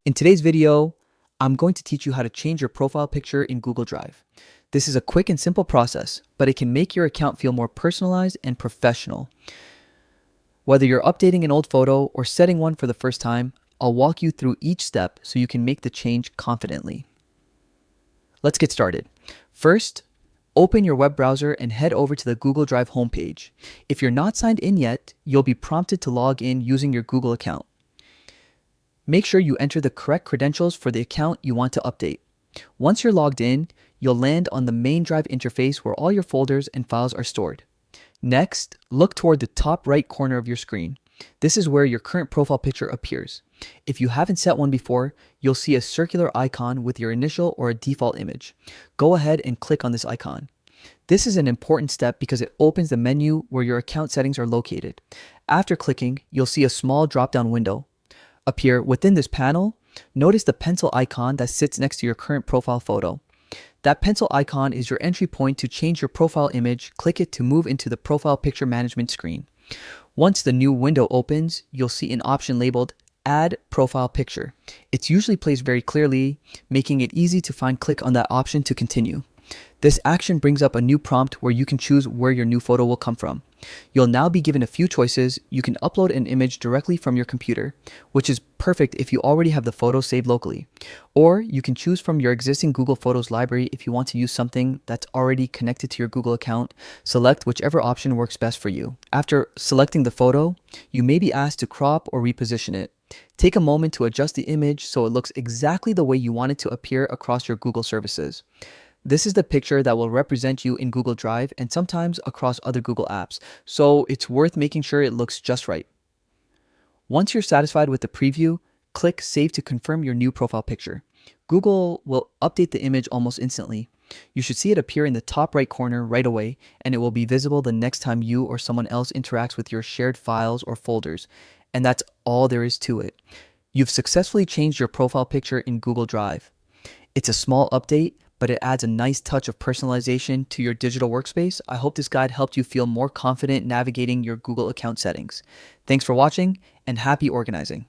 In today's video, I'm going to teach you how to change your profile picture in Google Drive. This is a quick and simple process, but it can make your account feel more personalized and professional. Whether you're updating an old photo or setting one for the first time, I'll walk you through each step so you can make the change confidently. Let's get started. First, open your web browser and head over to the Google Drive homepage. If you're not signed in yet, you'll be prompted to log in using your Google account. Make sure you enter the correct credentials for the account you want to update. Once you're logged in, you'll land on the main Drive interface where all your folders and files are stored. Next, look toward the top right corner of your screen. This is where your current profile picture appears. If you haven't set one before, you'll see a circular icon with your initial or a default image. Go ahead and click on this icon. This is an important step because it opens the menu where your account settings are located. After clicking, you'll see a small drop-down window appear. Within this panel, notice the pencil icon that sits next to your current profile photo. That pencil icon is your entry point to change your profile image. Click it to move into the profile picture management screen. Once the new window opens, you'll see an option labeled Add Profile Picture. It's usually placed very clearly, making it easy to find. Click on that option to continue. This action brings up a new prompt where you can choose where your new photo will come from. You'll now be given a few choices. You can upload an image directly from your computer, which is perfect if you already have the photo saved locally. Or you can choose from your existing Google Photos library if you want to use something that's already connected to your Google account. Select whichever option works best for you. After selecting the photo, you may be asked to crop or reposition it. Take a moment to adjust the image so it looks exactly the way you want it to appear across your Google services. This is the picture that will represent you in Google Drive and sometimes across other Google apps, so it's worth making sure it looks just right. Once you're satisfied with the preview, click Save to confirm your new profile picture. Google will update the image almost instantly. You should see it appear in the top right corner right away, and it will be visible the next time you or someone else interacts with your shared files or folders. And that's all there is to it. You've successfully changed your profile picture in Google Drive. It's a small update, but it adds a nice touch of personalization to your digital workspace. I hope this guide helped you feel more confident navigating your Google account settings. Thanks for watching and happy organizing.